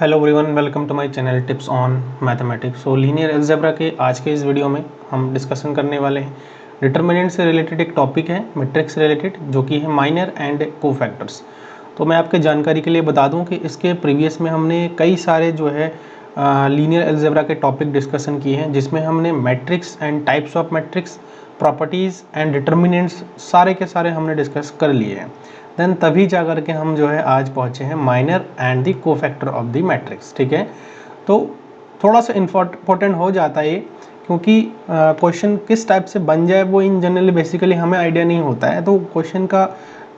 Hello everyone, welcome to my channel tips on mathematics. So linear algebra के आज के इस वीडियो में हम डिस्कशन करने वाले हैं डिटर्मिनेंट से रिलेटेड एक टॉपिक है मैट्रिक्स से रिलेटेड, जो कि है माइनर एंड कोफैक्टर्स। तो मैं आपके जानकारी के लिए बता दूं कि इसके प्रीवियस में हमने कई सारे जो है लीनियर अलजेब्रा के टॉपिक डिस्कशन किए हैं, जिसमें हमने matrix and types of matrix, properties and determinants सारे के सारे हमने डिस्कस कर लिए हैं। देन तभी जा कर के हम जो है आज पहुँचे हैं minor and the cofactor of the matrix. ठीक है, तो थोड़ा सा इम्पोर्टेंट हो जाता है ये, क्योंकि क्वेश्चन किस टाइप से बन जाए वो इन जनरली बेसिकली हमें आइडिया नहीं होता है। तो क्वेश्चन का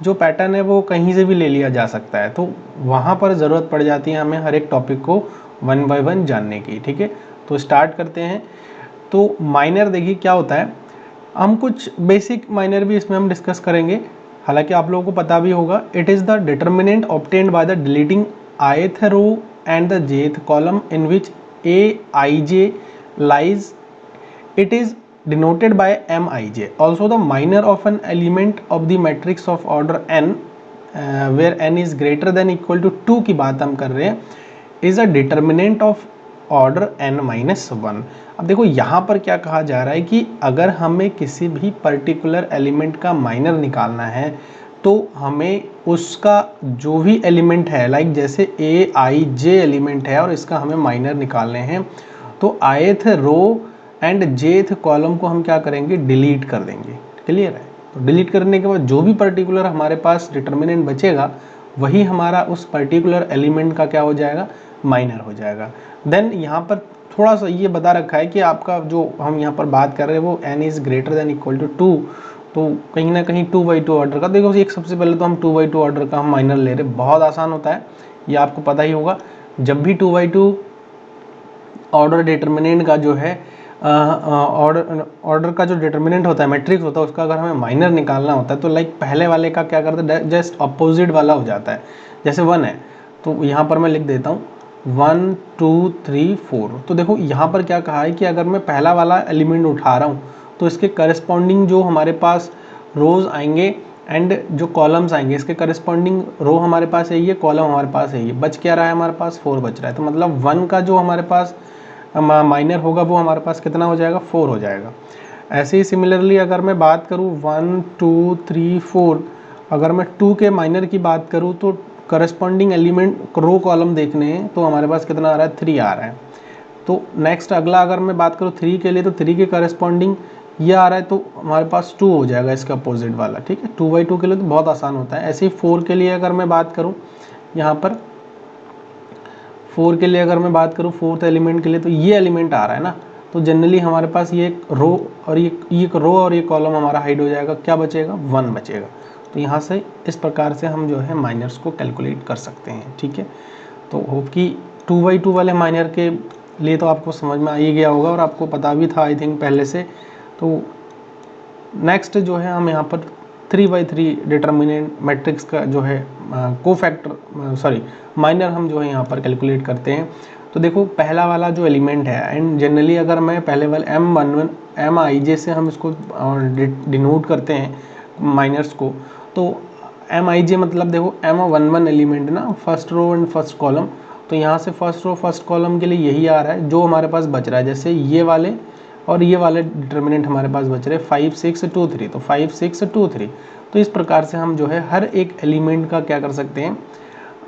जो पैटर्न है वो कहीं से भी ले लिया जा सकता है, तो वहाँ पर ज़रूरत पड़ जाती है हमें हर एक टॉपिक को वन बाय वन जानने की। ठीक है, तो स्टार्ट करते हैं। तो माइनर देखिए क्या होता है, हम कुछ बेसिक माइनर भी इसमें हम डिस्कस करेंगे, हालांकि आप लोगों को पता भी होगा। It is the determinant obtained by the deleting ith row and the jth column in which aij lies. It is denoted by mij. Also the minor of an element of the matrix of order n where n is greater than equal to 2 की बात हम कर रहे हैं, is a determinant of order n-1। अब देखो यहाँ पर क्या कहा जा रहा है कि अगर हमें किसी भी पर्टिकुलर एलिमेंट का माइनर निकालना है तो हमें उसका जो भी एलिमेंट है, लाइक जैसे ए आई जे एलिमेंट है और इसका हमें माइनर निकालने हैं, तो ith row and jth column को हम क्या करेंगे, डिलीट कर देंगे। क्लियर है? तो डिलीट करने के बाद जो भी पर्टिकुलर हमारे पास डिटर्मिनेंट बचेगा वही हमारा उस पर्टिकुलर एलिमेंट का क्या हो जाएगा, माइनर हो जाएगा। देन यहाँ पर थोड़ा सा ये बता रखा है कि आपका जो हम यहाँ पर बात कर रहे हैं वो n is greater than equal to 2, तो कहीं ना कहीं 2/2 ऑर्डर का, देखो एक सबसे पहले तो हम 2/2 ऑर्डर का हम माइनर ले रहे हैं। बहुत आसान होता है, ये आपको पता ही होगा। जब भी 2/2 ऑर्डर डिटर्मिनेंट का जो है ऑर्डर का जो डिटर्मिनेंट होता है, मैट्रिक्स होता है, उसका अगर हमें माइनर निकालना होता है तो लाइक पहले वाले का क्या करता है, जस्ट अपोजिट वाला हो जाता है। जैसे 1 है तो यहाँ पर मैं लिख देता हूँ 1 2 3 4। तो देखो यहाँ पर क्या कहा है कि अगर मैं पहला वाला एलिमेंट उठा रहा हूँ तो इसके करस्पॉन्डिंग जो हमारे पास रोज आएंगे एंड जो कॉलम्स आएंगे, इसके करस्पॉन्डिंग रो हमारे पास है ये, कॉलम हमारे पास है ये। बच क्या रहा है हमारे पास, 4 बच रहा है। तो मतलब 1 का जो हमारे पास माइनर होगा वो हमारे पास कितना हो जाएगा, 4 हो जाएगा। ऐसे ही सिमिलरली अगर मैं बात करूँ 1 2 3 4, अगर मैं 2 के माइनर की बात करूँ तो करस्पॉन्डिंग एलिमेंट रो कॉलम देखने हैं तो हमारे पास कितना आ रहा है, 3 आ रहा है। तो नेक्स्ट अगला अगर मैं बात करूँ 3 के लिए, तो 3 के करस्पॉन्डिंग ये आ रहा है तो हमारे पास 2 हो जाएगा इसका अपोजिट वाला। ठीक है, 2/2 के लिए तो बहुत आसान होता है। ऐसे ही 4 के लिए अगर मैं बात करूँ, यहाँ पर 4 के लिए अगर मैं बात करूँ, फोर्थ एलिमेंट के लिए, तो ये एलिमेंट आ रहा है ना, तो जनरली हमारे पास ये एक रो और ये रो और ये कॉलम हमारा हाइड हो जाएगा। क्या बचेगा, 1 बचेगा। तो यहाँ से इस प्रकार से हम जो है माइनर्स को कैलकुलेट कर सकते हैं। ठीक है, तो होप कि 2/2 वाले माइनर के लिए तो आपको समझ में आ ही गया होगा और आपको पता भी था आई थिंक पहले से। तो नेक्स्ट जो है हम यहाँ पर 3/3 डिटर्मिनेंट मैट्रिक्स का जो है माइनर हम जो है यहाँ पर कैलकुलेट करते हैं। तो देखो पहला वाला जो एलिमेंट है, एंड जनरली अगर मैं पहले वाले MIJ से हम इसको डिनोट करते हैं माइनर्स को, तो MIJ मतलब देखो M11 एलिमेंट ना, first row and first column. तो यहाँ से फर्स्ट रो फर्स्ट कॉलम के लिए यही आ रहा है जो हमारे पास बच रहा है। जैसे ये वाले और ये वाले डिटर्मिनेंट हमारे पास बच रहे 5 6 2 3, तो 5 6 2 3। तो इस प्रकार से हम जो है हर एक एलिमेंट का क्या कर सकते हैं,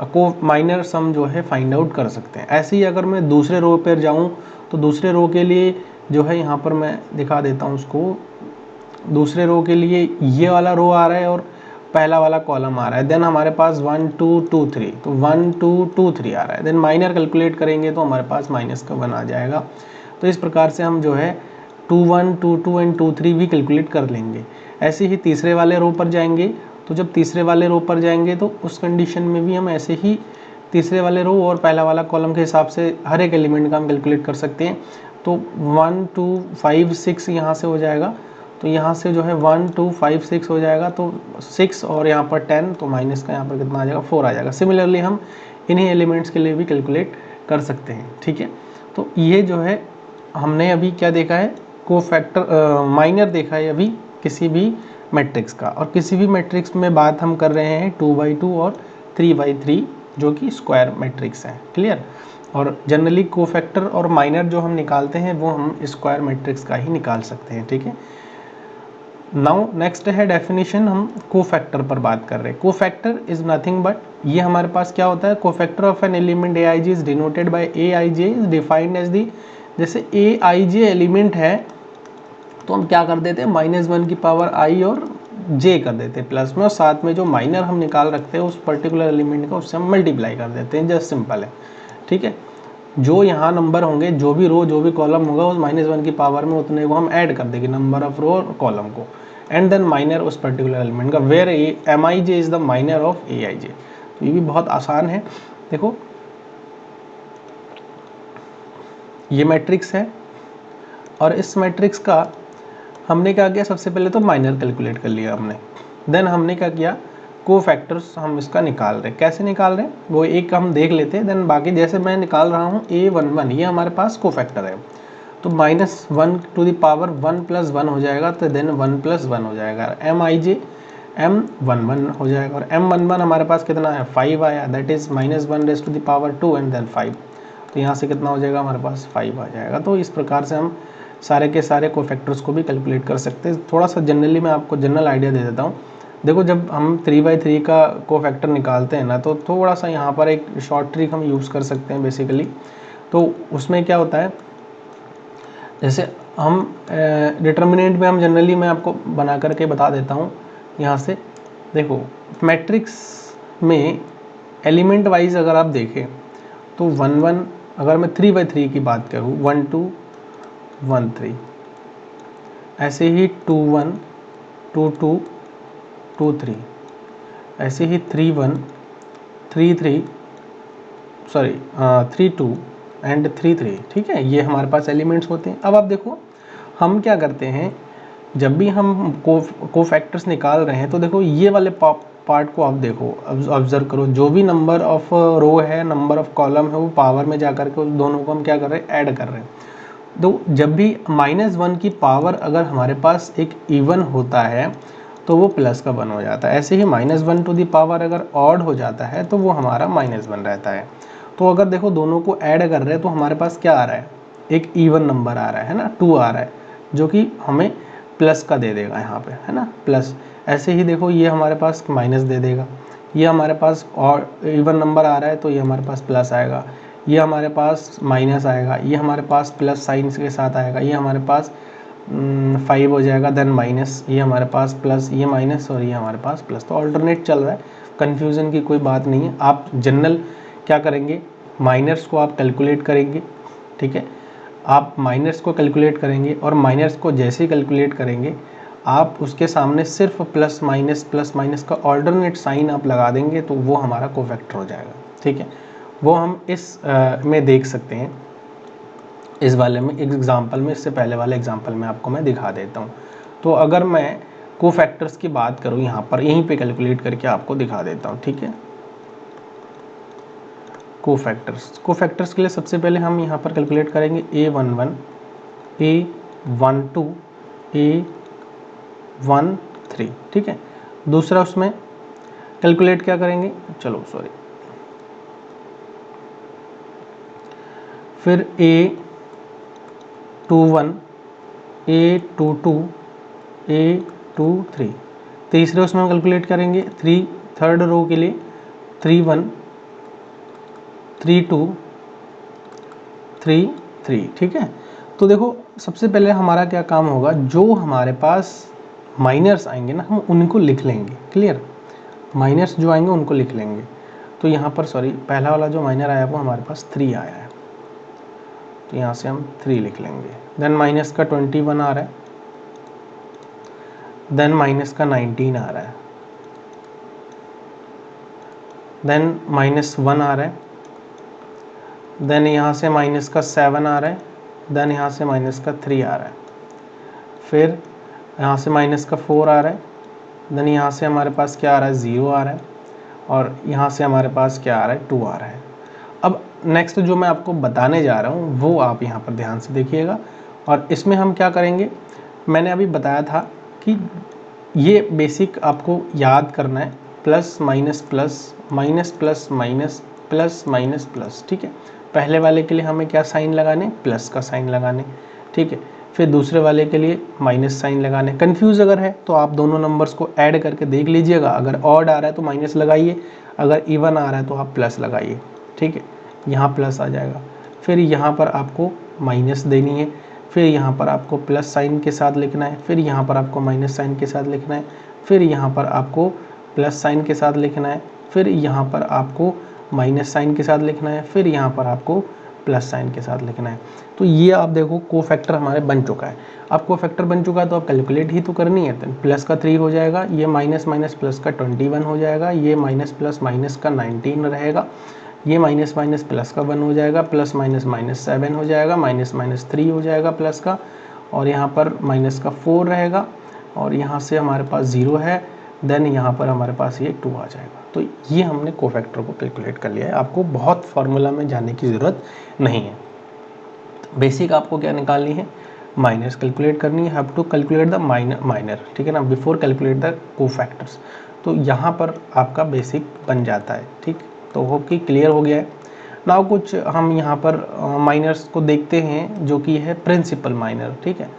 को माइनर सम जो है फाइंड आउट कर सकते हैं। ऐसे ही अगर मैं दूसरे रो पर जाऊं तो दूसरे रो के लिए जो है यहाँ पर मैं दिखा देता हूँ उसको। दूसरे रो के लिए ये वाला रो आ रहा है और पहला वाला कॉलम आ रहा है। देन हमारे पास 1 2 2 3, तो 1 2 2 3 आ रहा है। देन माइनर कैलकुलेट करेंगे तो हमारे पास माइनस का 1 आ जाएगा। तो इस प्रकार से हम जो है 2 1 2 2 एंड 2 3 भी कैलकुलेट कर लेंगे। ऐसे ही तीसरे वाले रो पर जाएंगे, तो जब तीसरे वाले रो पर जाएंगे तो उस कंडीशन में भी हम ऐसे ही तीसरे वाले रो और पहला वाला कॉलम के हिसाब से हर एक एलिमेंट का हम कैलकुलेट कर सकते हैं। तो 1 2 5 6 यहाँ से हो जाएगा, तो यहाँ से जो है 1 2 5 6 हो जाएगा, तो 6 और यहाँ पर 10, तो माइनस का यहाँ पर कितना आ जाएगा, 4 आ जाएगा। सिमिलरली हम इन्हीं एलिमेंट्स के लिए भी कैलकुलेट कर सकते हैं। ठीक है, तो ये जो है हमने अभी क्या देखा है, कोफैक्टर माइनर देखा है अभी किसी भी मैट्रिक्स का। और किसी भी मैट्रिक्स में बात हम कर रहे हैं 2/2 और 3/3 जो कि स्क्वायर मैट्रिक्स है। क्लियर। और जनरली कोफैक्टर और माइनर जो हम निकालते हैं वो हम स्क्वायर मैट्रिक्स का ही निकाल सकते हैं। ठीक है। नाउ नेक्स्ट है डेफिनेशन, हम कोफैक्टर पर बात कर रहे हैं। कोफैक्टर इज नथिंग बट, ये हमारे पास क्या होता है, cofactor of an element Aij is denoted by Aij is defined as the, जैसे Aij एलिमेंट है तो हम क्या कर देते हैं, -1 की पावर i और j कर देते हैं प्लस में, और साथ में जो माइनर हम निकाल रखते हैं उस पर्टिकुलर एलिमेंट का, उससे हम मल्टीप्लाई कर देते हैं। जस्ट सिंपल है। ठीक है। जो यहाँ नंबर होंगे, जो भी रो जो भी कॉलम होगा, उस -1 की पावर में उतने को हम ऐड कर देंगे, नंबर ऑफ रो और कॉलम को, एंड देन माइनर उस पर्टिकुलर एलिमेंट का, where Mij is the minor of Aij। तो ये भी बहुत आसान है। देखो ये मैट्रिक्स है और इस मैट्रिक्स का हमने क्या किया, सबसे पहले तो माइनर कैलकुलेट कर लिया हमने, देन हमने क्या किया, कोफैक्टर्स हम इसका निकाल रहे हैं। कैसे निकाल रहे हैं वो एक हम देख लेते हैं, देन बाकी जैसे मैं निकाल रहा हूँ A11, ये हमारे पास कोफैक्टर है, तो -1 टू द पावर 1 + 1 हो जाएगा, तो देन 1 + 1 हो जाएगा, Mij M11 हो जाएगा, और M11 हमारे पास कितना है, 5 आया, दैट इज -1 एंड देन 5, तो यहाँ से कितना हो जाएगा हमारे पास 5 आ जाएगा। तो इस प्रकार से हम सारे के सारे कोफैक्टर्स को भी कैलकुलेट कर सकते हैं। थोड़ा सा जनरली मैं आपको जनरल आइडिया दे देता हूँ। देखो जब हम 3/3 का कोफैक्टर निकालते हैं ना, तो थोड़ा सा यहाँ पर एक शॉर्ट ट्रिक हम यूज़ कर सकते हैं बेसिकली। तो उसमें क्या होता है, जैसे हम डिटर्मिनेंट में हम जनरली, मैं आपको बना करके बता देता हूँ यहाँ से। देखो मैट्रिक्स में एलिमेंट वाइज अगर आप देखें तो 1 1, अगर मैं 3/3 की बात करूँ, 1 2 1 3, ऐसे ही 2 1 2 2 2 3, ऐसे ही 3 1 3 3 3 2 एंड 3 3। ठीक है, ये हमारे पास एलिमेंट्स होते हैं। अब आप देखो हम क्या करते हैं, जब भी हम कोफैक्टर्स निकाल रहे हैं, तो देखो ये वाले पार्ट को आप देखो, ऑब्जर्व करो, जो भी नंबर ऑफ रो है, नंबर ऑफ कॉलम है, वो पावर में जाकर के उस दोनों को हम क्या कर रहे हैं, ऐड कर रहे हैं। तो जब भी -1 की पावर अगर हमारे पास एक इवन होता है तो वो प्लस का 1 हो जाता है। ऐसे ही -1 टू दी पावर अगर ऑड हो जाता है तो वो हमारा -1 रहता है। तो अगर देखो दोनों को ऐड कर रहे हैं तो हमारे पास क्या आ रहा है, एक इवन नंबर आ रहा है ना, 2 आ रहा है, जो कि हमें प्लस का दे देगा यहाँ पे, है ना, प्लस। ऐसे ही देखो ये हमारे पास माइनस दे देगा, ये हमारे पास और इवन नंबर आ रहा है तो ये हमारे पास प्लस आएगा, ये हमारे पास माइनस आएगा, ये हमारे पास प्लस साइन के साथ आएगा, ये हमारे पास 5 हो जाएगा, देन माइनस, ये हमारे पास प्लस, ये माइनस, और ये हमारे पास प्लस। तो ऑल्टरनेट चल रहा है, कन्फ्यूज़न की कोई बात नहीं है। आप जनरल क्या करेंगे, माइनर्स को आप कैलकुलेट करेंगे। ठीक है, आप माइनर्स को कैलकुलेट करेंगे, और माइनर्स को जैसे ही कैलकुलेट करेंगे आप उसके सामने सिर्फ प्लस माइनस का ऑल्टरनेट साइन आप लगा देंगे, तो वो हमारा कोफैक्टर हो जाएगा। ठीक है, वो हम इस में देख सकते हैं, इस वाले में एग्जांपल में, इससे पहले वाले एग्जांपल में आपको मैं दिखा देता हूँ। तो अगर मैं कोफैक्टर्स की बात करूँ यहाँ पर, यहीं पे कैलकुलेट करके आपको दिखा देता हूँ। ठीक है, कोफैक्टर्स के लिए सबसे पहले हम यहाँ पर कैलकुलेट करेंगे A11 A12 A13। ठीक है, दूसरा उसमें कैलकुलेट क्या करेंगे, चलो सॉरी, फिर A21 A22 A23, तीसरे उसमें हम कैलकुलेट करेंगे थर्ड रो के लिए 31 32 33। ठीक है, तो देखो सबसे पहले हमारा क्या काम होगा, जो हमारे पास माइनर्स आएंगे ना, हम उनको लिख लेंगे। क्लियर, माइनर्स जो आएंगे उनको लिख लेंगे। तो यहाँ पर सॉरी, पहला वाला जो माइनर आया वो हमारे पास 3 आया है, तो यहाँ से हम 3 लिख लेंगे। देन माइनस का 21 आ रहा है, देन माइनस का 19 आ रहा है, देन -1 आ रहा है, देन यहाँ से माइनस का 7 आ रहा है, देन यहाँ से माइनस का 3 आ रहा है, फिर यहाँ से माइनस का 4 आ रहा है, देन यहाँ से हमारे पास क्या आ रहा है, 0 आ रहा है, और यहाँ से हमारे पास क्या आ रहा है, 2 आ रहा है। अब नेक्स्ट जो मैं आपको बताने जा रहा हूँ वो आप यहाँ पर ध्यान से देखिएगा, और इसमें हम क्या करेंगे, मैंने अभी बताया था कि ये बेसिक आपको याद करना है, plus minus plus, minus plus minus, plus minus plus, ठीक है। पहले वाले के लिए हमें क्या साइन लगाने, प्लस का साइन लगाने, ठीक है। फिर दूसरे वाले के लिए माइनस साइन लगाने। कंफ्यूज अगर है तो आप दोनों नंबर्स को ऐड करके देख लीजिएगा, अगर ऑड आ रहा है तो माइनस लगाइए, अगर इवन आ रहा है तो आप प्लस लगाइए, ठीक है। यहाँ प्लस आ जाएगा, फिर यहाँ पर आपको माइनस देनी है, फिर यहाँ पर आपको प्लस साइन के साथ लिखना है, फिर यहाँ पर आपको माइनस साइन के साथ लिखना है, फिर यहाँ पर आपको प्लस साइन के साथ लिखना है, फिर यहाँ पर आपको माइनस साइन के साथ लिखना है, फिर यहाँ पर आपको प्लस साइन के साथ लिखना है। तो ये आप देखो कोफैक्टर हमारे बन चुका है। अब कोफैक्टर बन चुका है तो आप कैलकुलेट ही तो करनी है। तो प्लस का 3 हो जाएगा, ये माइनस माइनस प्लस का 21 हो जाएगा, ये माइनस प्लस माइनस का 19 रहेगा, ये माइनस माइनस प्लस का 1 हो जाएगा, प्लस माइनस माइनस 7 हो जाएगा, माइनस माइनस 3 हो जाएगा प्लस का, और यहाँ पर माइनस का 4 रहेगा, और यहाँ से हमारे पास 0 है, देन यहाँ पर हमारे पास ये 2 आ जाएगा। तो ये हमने कोफैक्टर को कैलकुलेट कर लिया है। आपको बहुत फार्मूला में जाने की ज़रूरत नहीं है। बेसिक आपको क्या निकालनी है, माइनस कैलकुलेट करनी है, have to calculate the minor, ठीक है ना, बिफोर कैलकुलेट द कोफैक्टर्स। तो यहाँ पर आपका बेसिक बन जाता है, ठीक। तो होप कि क्लियर हो गया है। नाउ कुछ हम यहाँ पर माइनर्स को देखते हैं जो कि है प्रिंसिपल माइनर, ठीक है।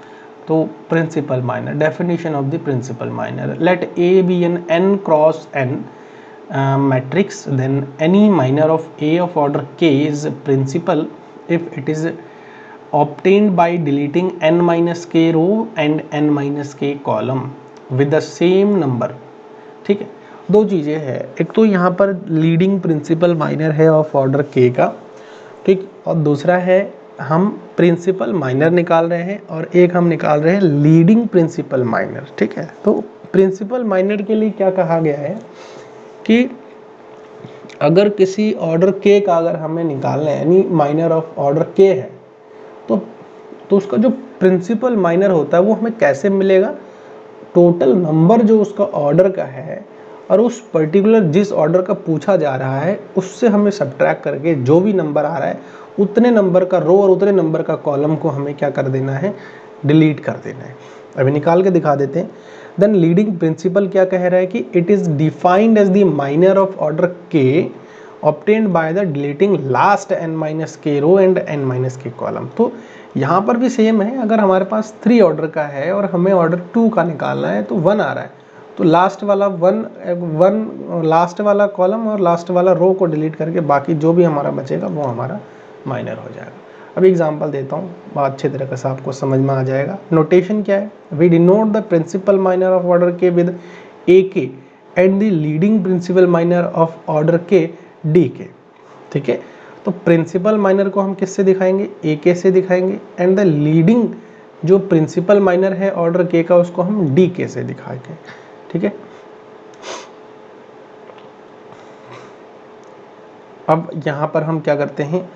तो principal minor, definition of the principal minor, let A be an n cross n matrix, then any minor of A of order k is principal if it is obtained by deleting n minus k row and n minus k column with the same number, ठीक है। दो चीज़ें हैं, एक तो यहाँ पर leading principal minor है ऑफ ऑर्डर k का, ठीक, और दूसरा है हम प्रिंसिपल माइनर निकाल रहे हैं और एक हम निकाल रहे हैं लीडिंग प्रिंसिपल माइनर, ठीक है। तो प्रिंसिपल माइनर के लिए क्या कहा गया है कि अगर किसी ऑर्डर के का अगर हमें निकालना है, यानी माइनर ऑफ ऑर्डर के है, तो उसका जो प्रिंसिपल माइनर होता है वो हमें कैसे मिलेगा, टोटल नंबर जो उसका ऑर्डर का है और उस पर्टिकुलर जिस ऑर्डर का पूछा जा रहा है उससे हमें सब्ट्रैक्ट करके जो भी नंबर आ रहा है उतने नंबर का रो और उतने नंबर का कॉलम को हमें क्या कर देना है, डिलीट कर देना है। अभी निकाल के दिखा देते हैं। देन लीडिंग प्रिंसिपल क्या कह रहा है कि it is defined as the minor of order k obtained by the deleting last n minus k row and n minus k column. तो यहाँ पर भी सेम है, अगर हमारे पास 3 ऑर्डर का है और हमें ऑर्डर 2 का निकालना है तो 1 आ रहा है, तो लास्ट वाला लास्ट वाला कॉलम और लास्ट वाला रो को डिलीट करके बाकी जो भी हमारा बचेगा वो हमारा माइनर हो जाएगा। अभी एग्जांपल देता हूँ, बहुत अच्छे तरीके से आपको समझ में आ जाएगा। नोटेशन क्या है, we denote the principal minor of order k with A k and the leading principal minor of order k D k, ठीक है। तो प्रिंसिपल माइनर को हम किससे दिखाएंगे, ए के से दिखाएंगे, एंड द लीडिंग जो प्रिंसिपल माइनर है ऑर्डर के का उसको हम डी के से दिखाएंगे, ठीक है। अब यहाँ पर हम क्या करते हैं,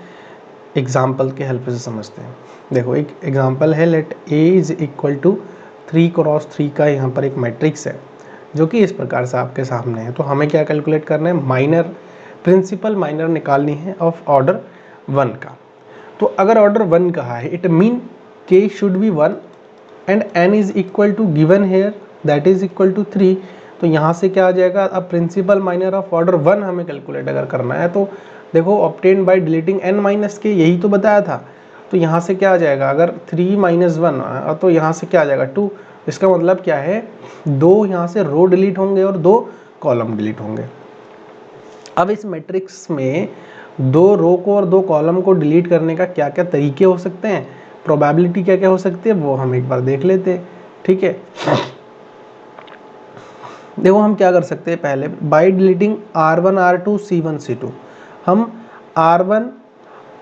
एग्जाम्पल के हेल्प से समझते हैं। देखो एक एग्जाम्पल है, let A is equal to 3 cross 3 का यहाँ पर एक मैट्रिक्स है जो कि इस प्रकार से आपके सामने है। तो हमें क्या कैलकुलेट करना है, माइनर प्रिंसिपल माइनर निकालनी है ऑफ ऑर्डर 1 का। तो अगर ऑर्डर 1 कहा है, it mean k should be 1 and n is equal to given here that is equal to 3। तो यहाँ से क्या आ जाएगा, अब प्रिंसिपल माइनर ऑफ ऑर्डर 1 हमें कैलकुलेट अगर करना है तो देखो obtained by deleting n minus के, यही तो बताया था। तो यहाँ से क्या आ जाएगा, अगर 3 माइनस 1 तो यहाँ से क्या आ जाएगा 2। इसका मतलब क्या है, 2 यहाँ से रो डिलीट होंगे और 2 कॉलम डिलीट होंगे। अब इस मैट्रिक्स में 2 रो को और 2 कॉलम को डिलीट करने का क्या क्या तरीके हो सकते हैं, प्रोबेबिलिटी क्या क्या हो सकती है, वो हम एक बार देख लेते हैं, ठीक है। देखो हम क्या कर सकते हैं, पहले bye deleting R1 R2 C1 C2 हम R1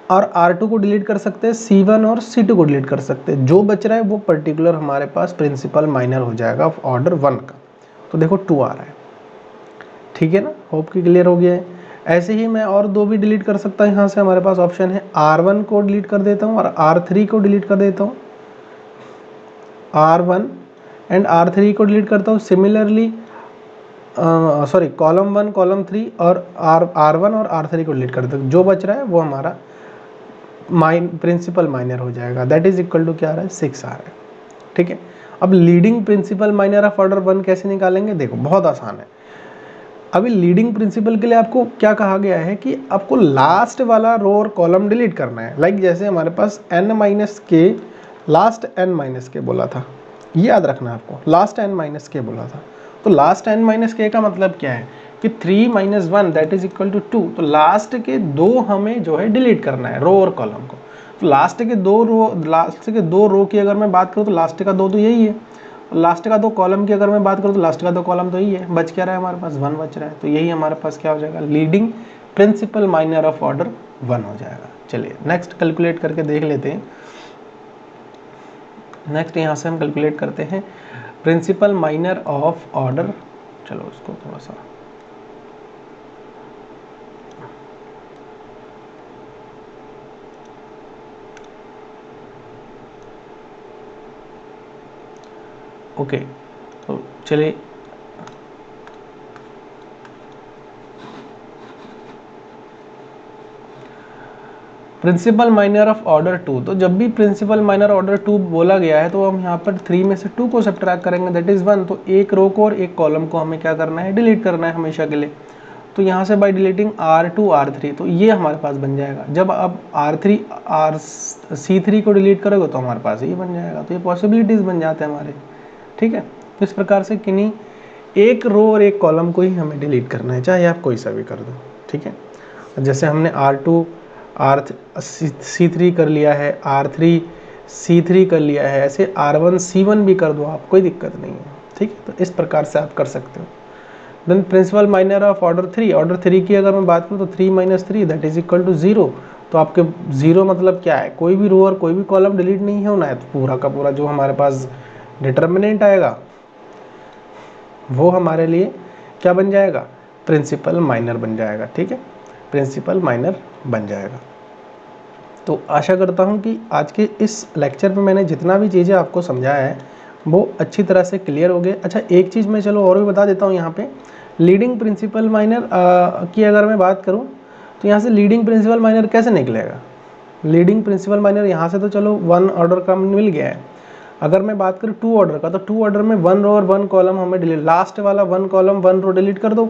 और R2 को डिलीट कर सकते हैं, C1 और C2 को डिलीट कर सकते हैं। जो बच रहा है वो पर्टिकुलर हमारे पास प्रिंसिपल माइनर हो जाएगा ऑर्डर 1 का। तो देखो 2 आ रहा है, ठीक है ना, होप कि क्लियर हो गया है। ऐसे ही मैं और 2 भी डिलीट कर सकता हूँ। यहाँ से हमारे पास ऑप्शन है, R1 को डिलीट कर देता हूँ और R3 को डिलीट कर देता हूँ, R1 एंड R3 को डिलीट करता हूँ। सिमिलरली सॉरी कॉलम 1 कॉलम 3 और R1 और R3 को डिलीट कर देता हूँ। जो बच रहा है वो हमारा प्रिंसिपल माइनर हो जाएगा, दैट इज इक्वल टू क्या आ रहा है, 6 आ रहा है, ठीक है। अब leading principal minor of order 1 कैसे निकालेंगे, देखो बहुत आसान है। अभी लीडिंग प्रिंसिपल के लिए आपको क्या कहा गया है कि आपको लास्ट वाला रो और कॉलम डिलीट करना है। लाइक जैसे हमारे पास n माइनस के लास्ट n माइनस के बोला था, ये याद रखना आपको, लास्ट n माइनस के बोला था। तो लास्ट n माइनस के का मतलब क्या है कि 3 minus 1 that is equal to 2। तो लास्ट के दो हमें जो है डिलीट करना है, रो और कॉलम को। तो लास्ट के दो रो की अगर मैं बात करूँ तो लास्ट का दो तो यही है, लास्ट का दो कॉलम की अगर मैं बात करूँ तो लास्ट का दो कॉलम तो यही है। बच क्या रहा है हमारे पास, 1 बच रहा है। तो यही हमारे पास क्या हो जाएगा, leading principal minor of order 1 हो जाएगा। चलिए नेक्स्ट कैलकुलेट करके देख लेते हैं। नेक्स्ट यहाँ से हम कैलकुलेट करते हैं प्रिंसिपल माइनर ऑफ ऑर्डर। चलो इसको थोड़ा सा ओके, तो चलिए प्रिंसिपल माइनर ऑफ ऑर्डर 2। तो जब भी प्रिंसिपल माइनर ऑर्डर 2 बोला गया है तो हम यहाँ पर 3 में से 2 को सब्ट्रैक्ट करेंगे, दैट इज 1। तो एक रो को और एक कॉलम को हमें क्या करना है, डिलीट करना है हमेशा के लिए। तो यहाँ से बाय डिलीटिंग R2 R3, तो ये हमारे पास बन जाएगा। जब अब C3 को डिलीट करोगे तो हमारे पास ये बन जाएगा। तो ये पॉसिबिलिटीज बन जाते हैं हमारे, ठीक है। तो इस प्रकार से किन्हीं एक रो और एक कॉलम को ही हमें डिलीट करना है, चाहे आप कोई सा भी कर दो, ठीक है। जैसे हमने R2 C3 कर लिया है, R3 C3 कर लिया है, ऐसे R1 C1 भी कर दो आप, कोई दिक्कत नहीं है, ठीक है। तो इस प्रकार से आप कर सकते हो। Then principal minor of order 3, order 3 की अगर मैं बात करूँ तो 3 minus 3 that is equal to 0। तो आपके 0 मतलब क्या है, कोई भी रो और कोई भी कॉलम डिलीट नहीं होना है। तो पूरा का पूरा जो हमारे पास डिटर्मिनेंट आएगा वो हमारे लिए क्या बन जाएगा, प्रिंसिपल माइनर बन जाएगा, ठीक है, प्रिंसिपल माइनर बन जाएगा। तो आशा करता हूँ कि आज के इस लेक्चर में मैंने जितना भी चीज़ें आपको समझाया है वो अच्छी तरह से क्लियर हो गए। अच्छा एक चीज़ मैं चलो और भी बता देता हूँ यहाँ पे, लीडिंग प्रिंसिपल माइनर की अगर मैं बात करूँ तो यहाँ से लीडिंग प्रिंसिपल माइनर कैसे निकलेगा। लीडिंग प्रिंसिपल माइनर यहाँ से तो चलो 1 ऑर्डर का मिल गया है। अगर मैं बात करूँ 2 ऑर्डर का, तो 2 ऑर्डर में 1 रो और 1 कॉलम हमें डिलीट, लास्ट वाला 1 कॉलम 1 रो डिलीट कर दो,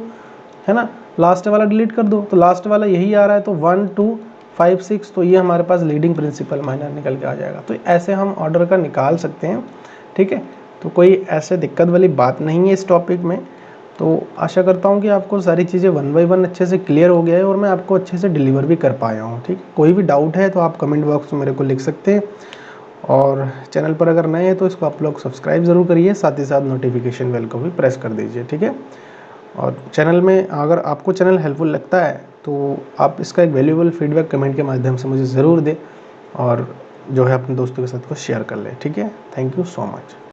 है ना, लास्ट वाला डिलीट कर दो। तो लास्ट वाला यही आ रहा है, तो 1 2 5 6, तो ये हमारे पास लीडिंग प्रिंसिपल माइनर निकल के आ जाएगा। तो ऐसे हम ऑर्डर का निकाल सकते हैं, ठीक है। तो कोई ऐसे दिक्कत वाली बात नहीं है इस टॉपिक में। तो आशा करता हूँ कि आपको सारी चीज़ें 1 बाय 1 अच्छे से क्लियर हो गया है और मैं आपको अच्छे से डिलीवर भी कर पाया हूँ, ठीक। कोई भी डाउट है तो आप कमेंट बॉक्स में मेरे को लिख सकते हैं। और चैनल पर अगर नए हैं तो इसको आप लोग सब्सक्राइब ज़रूर करिए, साथ ही साथ नोटिफिकेशन बेल को भी प्रेस कर दीजिए, ठीक है। और चैनल में अगर आपको चैनल हेल्पफुल लगता है तो आप इसका एक वैल्यूएबल फीडबैक कमेंट के माध्यम से मुझे ज़रूर दें और जो है अपने दोस्तों के साथ को शेयर कर लें, ठीक है। Thank you so much.